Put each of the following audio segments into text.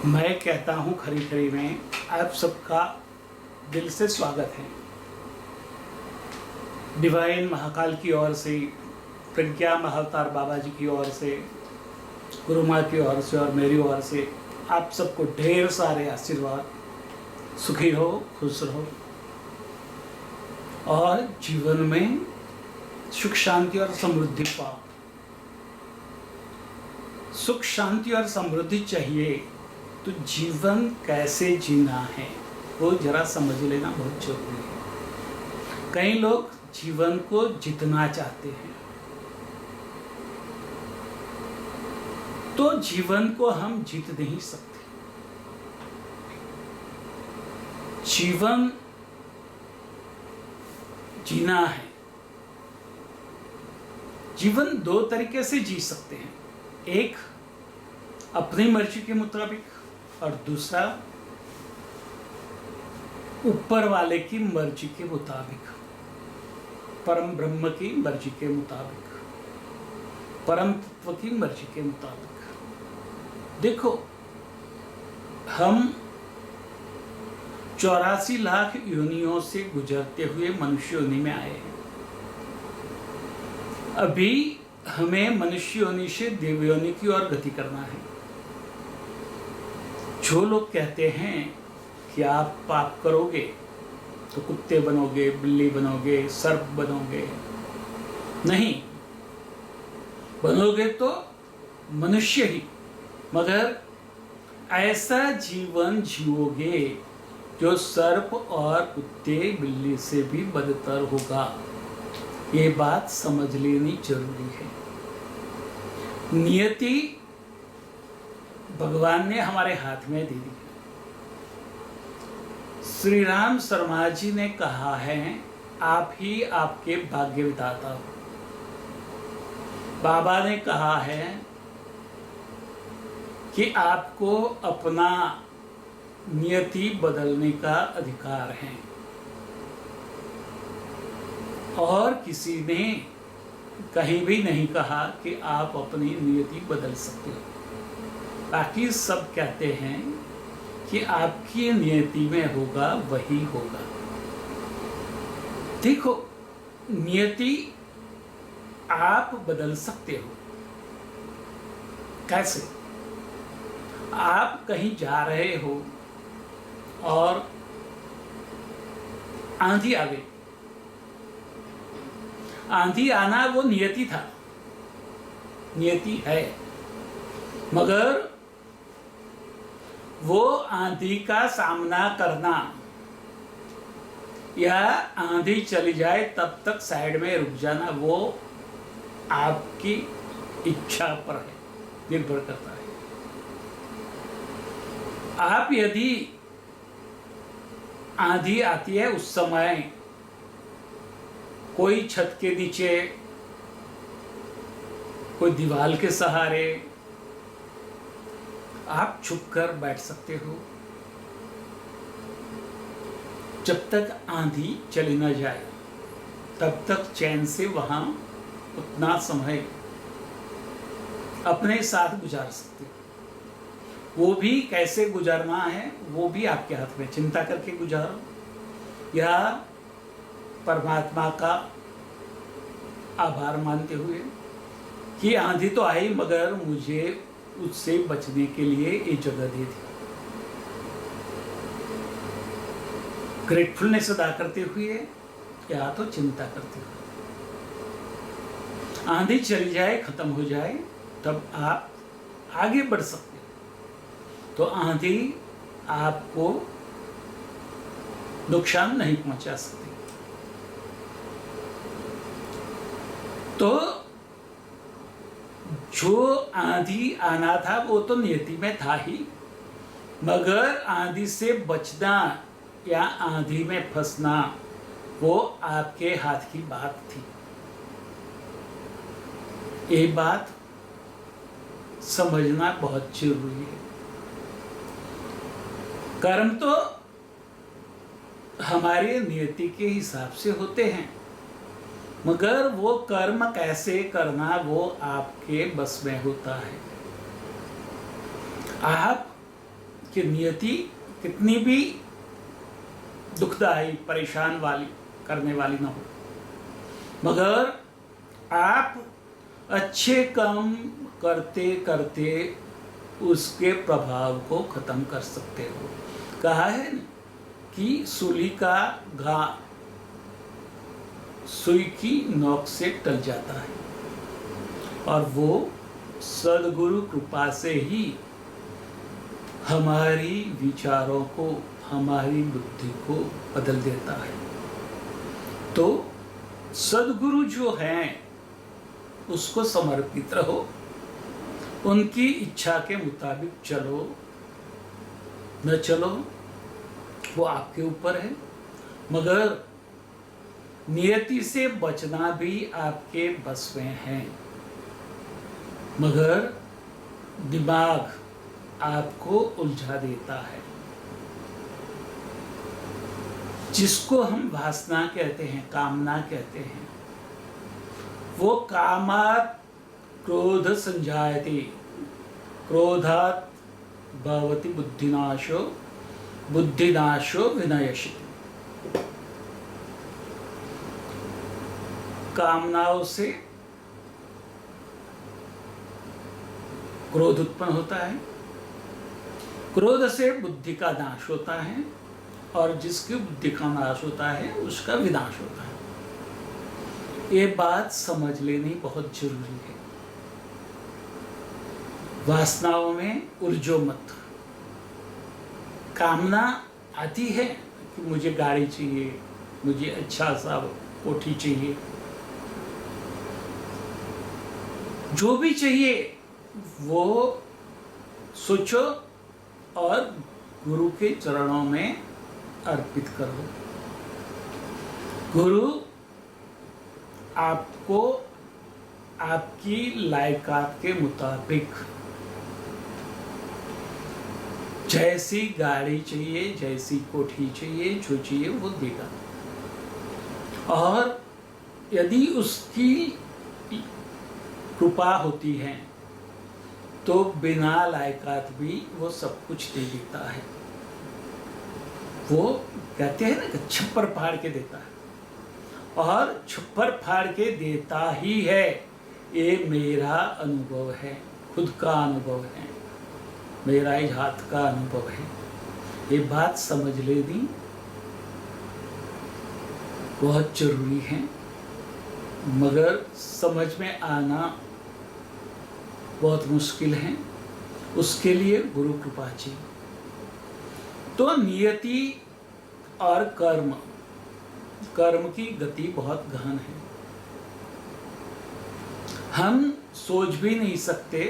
मैं कहता हूँ खरी खरी में आप सबका दिल से स्वागत है। डिवाइन महाकाल की ओर से, प्रज्ञा महाअवतार बाबा जी की ओर से, गुरु माँ की ओर से और मेरी ओर से आप सबको ढेर सारे आशीर्वाद। सुखी रहो, खुश रहो और जीवन में सुख शांति और समृद्धि पाओ। सुख शांति और समृद्धि चाहिए तो जीवन कैसे जीना है वो जरा समझ लेना बहुत जरूरी है। कई लोग जीवन को जीतना चाहते हैं, तो जीवन को हम जीत नहीं सकते। जीवन जीना है। जीवन दो तरीके से जी सकते हैं, एक अपनी मर्जी के मुताबिक और दूसरा ऊपर वाले की मर्जी के मुताबिक, परम ब्रह्म की मर्जी के मुताबिक, परम तत्व की मर्जी के मुताबिक। देखो, हम 84 लाख योनियों से गुजरते हुए मनुष्य योनि में आए हैं। अभी हमें मनुष्य योनि से देव योनि की ओर गति करना है। जो लोग कहते हैं कि आप पाप करोगे तो कुत्ते बनोगे, बिल्ली बनोगे, सर्प बनोगे, नहीं, बनोगे तो मनुष्य ही, मगर ऐसा जीवन जियोगे जो सर्प और कुत्ते बिल्ली से भी बदतर होगा। ये बात समझ लेनी जरूरी है। नियति भगवान ने हमारे हाथ में दे दी। श्री राम शर्मा जी ने कहा है, आप ही आपके भाग्य विधाता हो। बाबा ने कहा है कि आपको अपना नियति बदलने का अधिकार है, और किसी ने कहीं भी नहीं कहा कि आप अपनी नियति बदल सकते हो। बाकी सब कहते हैं कि आपकी नियति में होगा वही होगा। देखो, नियति आप बदल सकते हो। कैसे? आप कहीं जा रहे हो और आंधी आ गई। आंधी आना वो नियति था, नियति है, मगर वो आंधी का सामना करना या आंधी चली जाए तब तक साइड में रुक जाना, वो आपकी इच्छा पर है, निर्भर करता है। आप यदि आंधी आती है उस समय कोई छत के नीचे, कोई दीवार के सहारे आप छुप कर बैठ सकते हो जब तक आंधी चली न जाए, तब तक चैन से वहां उतना समय अपने साथ गुजार सकते हो। वो भी कैसे गुजारना है वो भी आपके हाथ में। चिंता करके गुजारो या परमात्मा का आभार मानते हुए कि आंधी तो आई मगर मुझे उससे बचने के लिए ये जगह दे दी। ग्रेटफुलनेस अदा करते हुए या तो चिंता करते हुए। आंधी चली जाए, खत्म हो जाए, तब आप आगे बढ़ सकते हो। तो आंधी आपको नुकसान नहीं पहुंचा सकती। तो जो आंधी आना था वो तो नियति में था ही, मगर आंधी से बचना या आंधी में फंसना वो आपके हाथ की बात थी। ये बात समझना बहुत जरूरी है। कर्म तो हमारी नियति के हिसाब से होते हैं, मगर वो कर्म कैसे करना वो आपके बस में होता है। आप कि नियति कितनी भी दुखदाई, परेशान वाली, करने वाली ना हो, मगर आप अच्छे काम करते करते उसके प्रभाव को खत्म कर सकते हो। कहा है न कि सूली का घा सुई की नोक से टल जाता है, और वो सद्गुरु कृपा से ही हमारी विचारों को, हमारी बुद्धि को बदल देता है। तो सद्गुरु जो हैं उसको समर्पित रहो, उनकी इच्छा के मुताबिक चलो, न चलो वो आपके ऊपर है, मगर नियति से बचना भी आपके बस में है। मगर दिमाग आपको उलझा देता है, जिसको हम वासना कहते हैं, कामना कहते हैं। वो कामात् क्रोध संजायते, क्रोधात् भवति बुद्धिनाशो, बुद्धिनाशो विनयश्यति। कामनाओं से क्रोध उत्पन्न होता है, क्रोध से बुद्धि का नाश होता है, और जिसकी बुद्धि का नाश होता है उसका विनाश होता है। ये बात समझ लेनी बहुत जरूरी है। वासनाओं में उलझो मत। कामना आती है कि मुझे गाड़ी चाहिए, मुझे अच्छा सा कोठी चाहिए, जो भी चाहिए वो सोचो और गुरु के चरणों में अर्पित करो। गुरु आपको आपकी लायकात के मुताबिक जैसी गाड़ी चाहिए, जैसी कोठी चाहिए, जो चाहिए वो देगा। और यदि उसकी कृपा होती है तो बिना लायकात भी वो सब कुछ दे देता है। वो कहते हैं ना कि छप्पर फाड़ के देता है, और छप्पर फाड़ के देता ही है। ये मेरा अनुभव है, खुद का अनुभव है, मेरा ही हाथ का अनुभव है। ये बात समझ लेनी बहुत जरूरी है, मगर समझ में आना बहुत मुश्किल है। उसके लिए गुरु कृपा चाहिए। तो नियति और कर्म, कर्म की गति बहुत गहन है। हम सोच भी नहीं सकते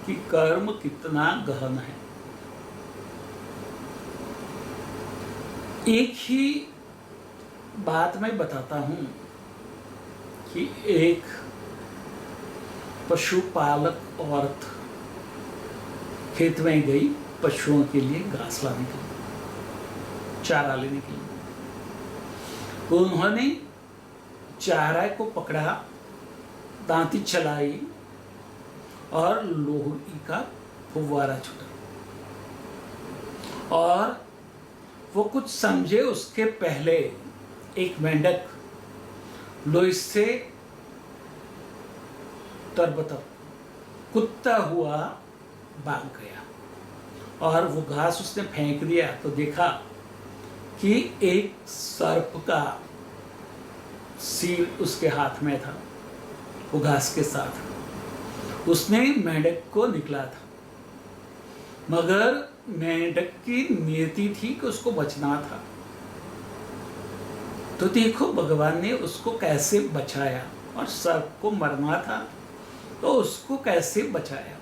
कि कर्म कितना गहन है। एक ही बात मैं बताता हूं कि एक पशुपालक औरत खेत में गई पशुओं के लिए घास लाने के लिए, चारा लेने के लिए। उन्होंने चारा को पकड़ा, दांती चलाई और लोही का फुव्वारा छूटा, और वो कुछ समझे उसके पहले एक मेंढक लोही से तरबतर कुत्ता हुआ भाग गया, और वो घास उसने फेंक दिया तो देखा कि एक सर्प का सिर उसके हाथ में था, वो घास के साथ। उसने मेंढक को निकला था, मगर मेंढक की नियति थी कि उसको बचना था। तो देखो भगवान ने उसको कैसे बचाया, और सर्प को मरना था तो उसको कैसे बचाया।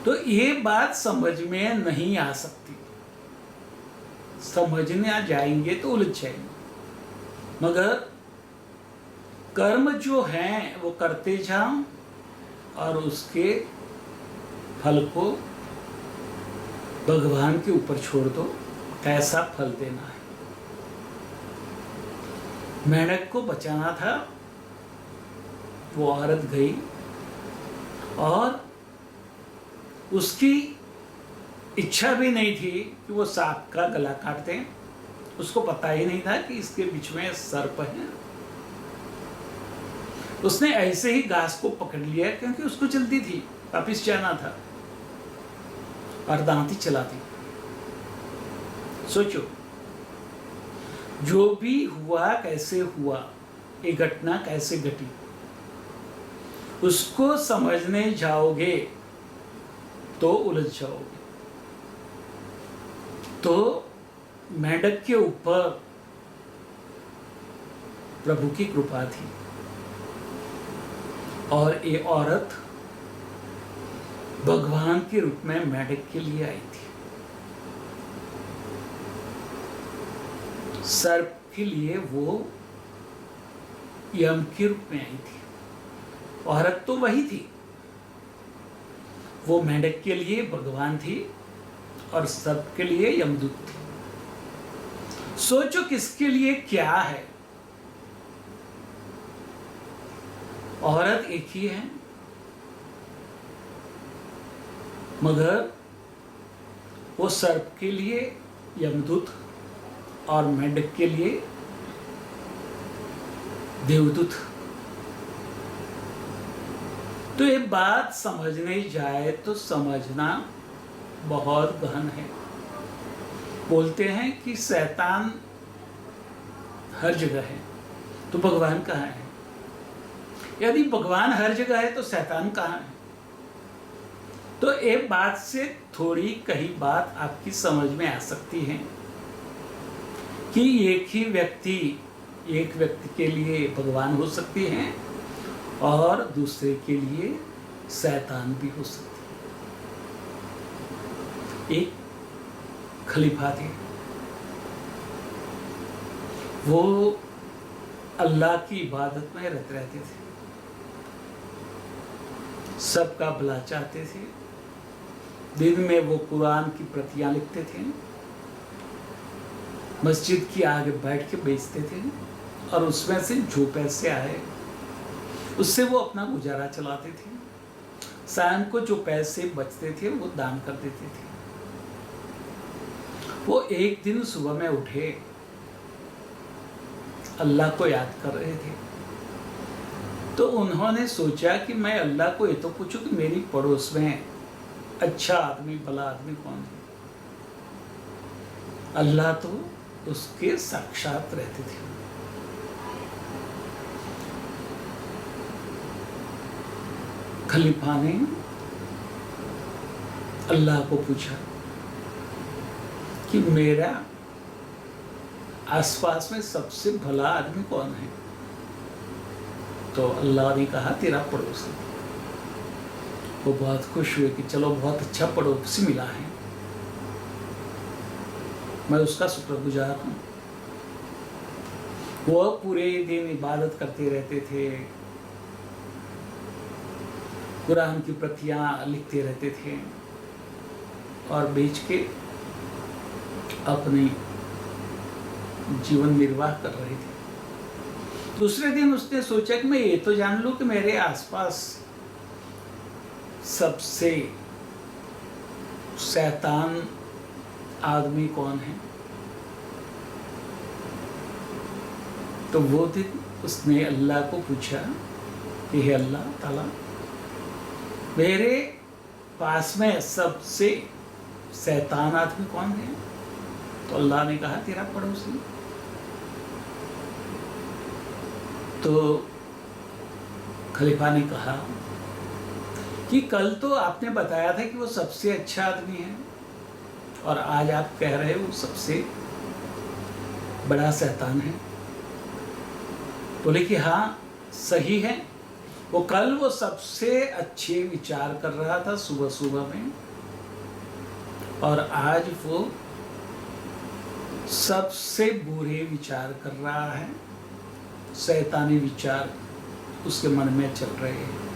तो ये बात समझ में नहीं आ सकती, समझने आ जाएंगे तो उलझ जाएंगे। मगर कर्म जो हैं वो करते जाओ, और उसके फल को भगवान के ऊपर छोड़ दो, कैसा फल देना है। मेंढक को बचाना था, वो औरत गई और उसकी इच्छा भी नहीं थी कि वो सांप का गला काट दें। उसको पता ही नहीं था कि इसके बीच में सर्प है। उसने ऐसे ही घास को पकड़ लिया क्योंकि उसको जल्दी थी, वापिस जाना था, और दांती चलाती। सोचो, जो भी हुआ कैसे हुआ, ये घटना कैसे घटी, उसको समझने जाओगे तो उलझ जाओगे। तो मेंढक के ऊपर प्रभु की कृपा थी, और ये औरत भगवान के रूप में मेंढक के लिए आई थी, सर्प के लिए वो यम के रूप में आई थी। औरत तो वही थी, वो मेंढक के लिए भगवान थी और सर्प के लिए यमदूत थी। सोचो किसके लिए क्या है। औरत एक ही है, मगर वो सर्प के लिए यमदूत और मेंढक के लिए देवदूत। तो ये बात समझने जाए तो समझना बहुत गहन है। बोलते हैं कि शैतान हर जगह है, तो भगवान कहाँ है? यदि भगवान हर जगह है तो शैतान कहाँ है? तो एक बात से थोड़ी कही बात आपकी समझ में आ सकती है कि एक व्यक्ति के लिए भगवान हो सकती हैं और दूसरे के लिए शैतान भी हो सकती है। एक खलीफा थे, वो अल्लाह की इबादत में रत रहते थे, सबका भला चाहते थे। दिन में वो कुरान की प्रतियां लिखते थे, मस्जिद की आगे बैठ के बेचते थे, और उसमें से जो पैसे आए उससे वो अपना गुजारा चलाते थे। शाम को जो पैसे बचते थे वो दान कर देते थे। वो एक दिन सुबह में उठे, अल्लाह को याद कर रहे थे, तो उन्होंने सोचा कि मैं अल्लाह को ये तो पूछूं कि मेरी पड़ोस में अच्छा आदमी, भला आदमी कौन है। अल्लाह तो उसके साक्षात रहते थे। खलीफा ने अल्लाह को पूछा कि मेरा आसपास में सबसे भला आदमी कौन है? तो अल्लाह ने कहा तेरा पड़ोसी। वो बहुत खुश हुए कि चलो बहुत अच्छा पड़ोसी मिला है, मैं उसका शुक्रगुजार हूँ। वो पूरे दिन इबादत करते रहते थे, कुरान की प्रतियां लिखते रहते थे और बेच के अपने जीवन निर्वाह कर रहे थे। दूसरे दिन उसने सोचा कि मैं ये तो जान लूं कि मेरे आसपास सबसे शैतान आदमी कौन है। तो वो दिन उसने अल्लाह को पूछा कि हे अल्लाह ताला, मेरे पास में सबसे शैतान आदमी कौन है? तो अल्लाह ने कहा तेरा पड़ोसी। तो खलीफा ने कहा कि कल तो आपने बताया था कि वो सबसे अच्छा आदमी है, और आज आप कह रहे हो वो सबसे बड़ा शैतान है। बोले कि हाँ सही है, वो कल वो सबसे अच्छे विचार कर रहा था सुबह सुबह में, और आज वो सबसे बुरे विचार कर रहा है, शैतानी विचार उसके मन में चल रहे हैं।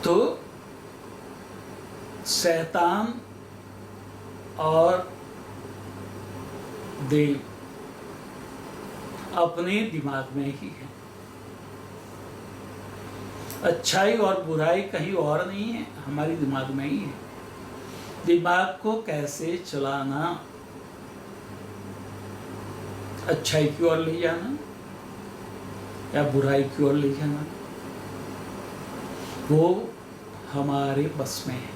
तो शैतान और देव अपने दिमाग में ही है। अच्छाई और बुराई कहीं और नहीं है, हमारी दिमाग में ही है। दिमाग को कैसे चलाना, अच्छाई की ओर ले जाना या बुराई की ओर ले जाना, वो हमारे बस में है।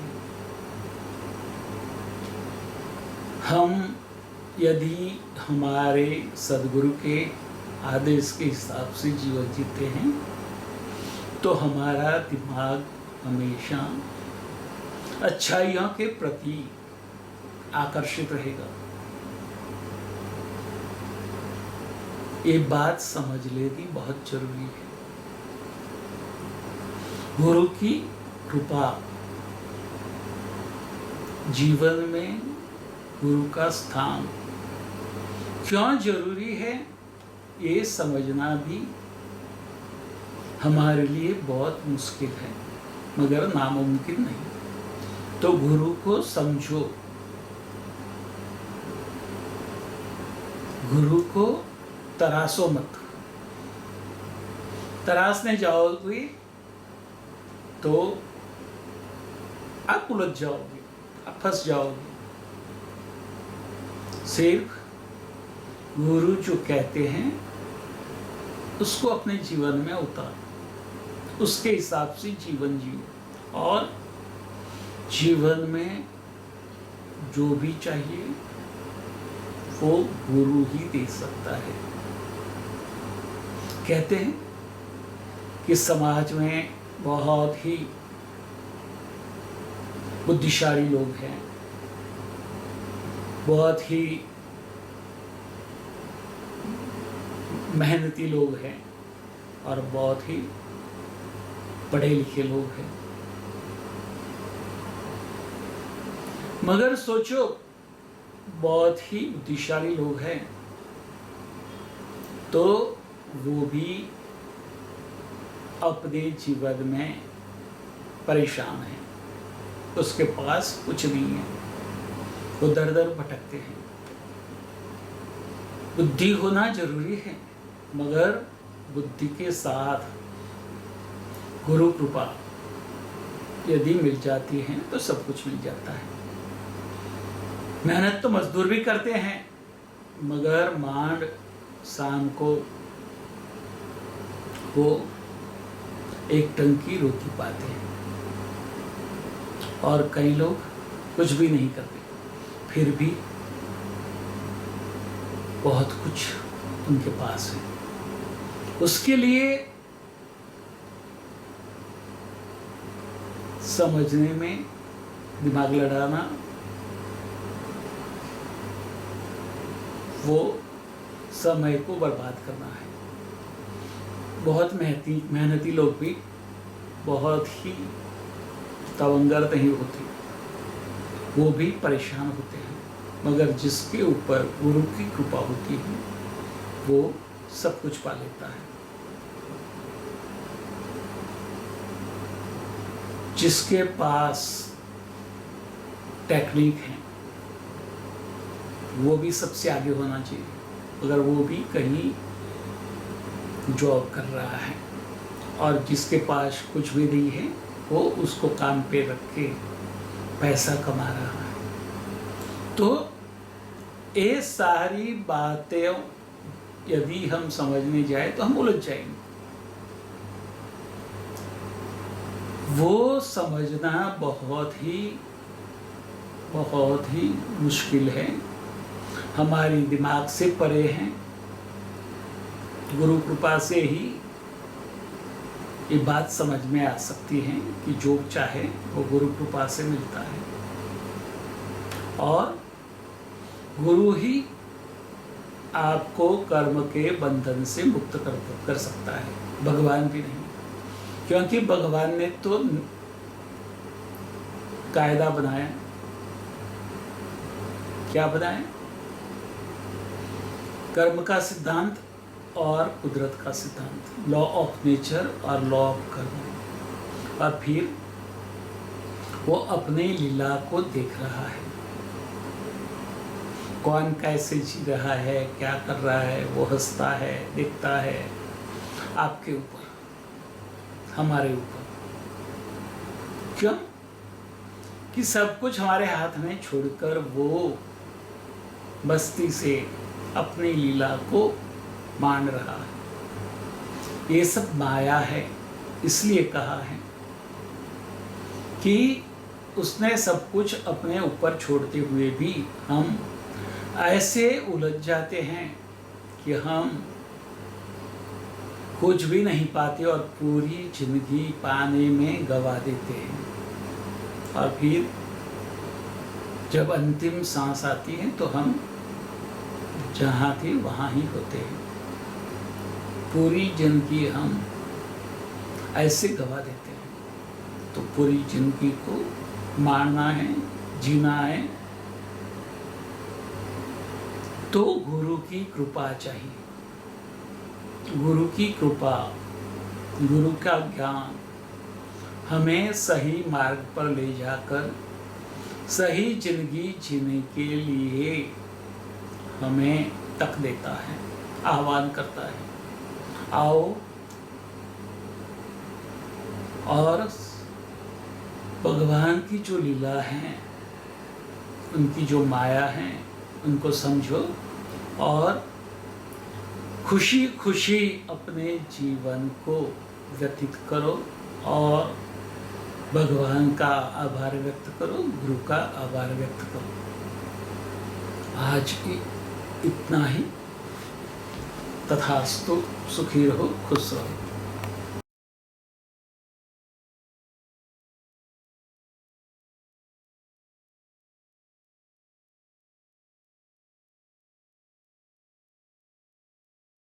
हम यदि हमारे सद्गुरु के आदेश के हिसाब से जीवन जीते हैं तो हमारा दिमाग हमेशा अच्छाइयों के प्रति आकर्षित रहेगा। ये बात समझ लेनी बहुत जरूरी है। गुरु की कृपा, जीवन में गुरु का स्थान क्यों जरूरी है, ये समझना भी हमारे लिए बहुत मुश्किल है, मगर नामुमकिन नहीं। तो गुरु को समझो, गुरु को तरासो मत। तरासने जाओगे तो आप उलझ जाओगे, आप फंस जाओगे। सिर्फ गुरु जो कहते हैं उसको अपने जीवन में उतारो, उसके हिसाब से जीवन जियो, और जीवन में जो भी चाहिए वो गुरु ही दे सकता है। कहते हैं कि समाज में बहुत ही बुद्धिशाली लोग हैं, बहुत ही मेहनती लोग हैं और बहुत ही पढ़े लिखे लोग हैं। मगर सोचो, बहुत ही बुद्धिशाली लोग हैं तो वो भी अपने जीवन में परेशान है, उसके पास कुछ नहीं है, वो दर दर भटकते हैं। बुद्धि होना जरूरी है, मगर बुद्धि के साथ गुरु कृपा यदि मिल जाती है तो सब कुछ मिल जाता है। मेहनत तो मजदूर भी करते हैं, मगर मांड शाम को वो एक टंकी रोटी पाते हैं, और कई लोग कुछ भी नहीं करते फिर भी बहुत कुछ उनके पास है। उसके लिए समझने में दिमाग लड़ाना, वो समय को बर्बाद करना है। बहुत मेहनती लोग भी बहुत ही तवंगर नहीं होते, वो भी परेशान होते हैं, मगर जिसके ऊपर गुरु की कृपा होती है वो सब कुछ पा लेता है। जिसके पास टेक्निक है वो भी सबसे आगे होना चाहिए, अगर वो भी कहीं जॉब कर रहा है, और जिसके पास कुछ भी नहीं है वो उसको काम पे रख के पैसा कमा रहा है। तो ये सारी बातें यदि हम समझने जाए तो हम उलझ जाएंगे। वो समझना बहुत ही मुश्किल है, हमारी दिमाग से परे हैं। गुरु कृपा से ही ये बात समझ में आ सकती है कि जो चाहे वो गुरु कृपा से मिलता है, और गुरु ही आपको कर्म के बंधन से मुक्त कर सकता है, भगवान भी नहीं। क्योंकि भगवान ने तो कायदा बनाया, क्या बनाया? कर्म का सिद्धांत और कुदरत का सिद्धांत, लॉ ऑफ नेचर और लॉ ऑफ कर्म। और फिर वो अपने लीला को देख रहा है, कौन कैसे जी रहा है, क्या कर रहा है, वो हंसता है, देखता है, आपके ऊपर। हमारे ऊपर। क्यों? कि सब कुछ हमारे हाथ में छोड़कर वो मस्ती से अपनी लीला को मान रहा है। ये सब माया है, इसलिए कहा है कि उसने सब कुछ अपने ऊपर छोड़ते हुए भी हम ऐसे उलझ जाते हैं कि हम कुछ भी नहीं पाते और पूरी जिंदगी पाने में गवा देते हैं। और फिर जब अंतिम सांस आती है तो हम जहाँ थे वहाँ ही होते हैं। पूरी जिंदगी हम ऐसे गवा देते हैं। तो पूरी जिंदगी को मारना है, जीना है, तो गुरु की कृपा चाहिए। गुरु की कृपा, गुरु का ज्ञान हमें सही मार्ग पर ले जाकर सही जिंदगी जीने के लिए हमें तक देता है, आह्वान करता है, आओ और भगवान की जो लीला है, उनकी जो माया है, उनको समझो और खुशी खुशी अपने जीवन को व्यतीत करो और भगवान का आभार व्यक्त करो, गुरु का आभार व्यक्त करो। आज इतना ही। तथास्तु। सुखी रहो, खुश रहो।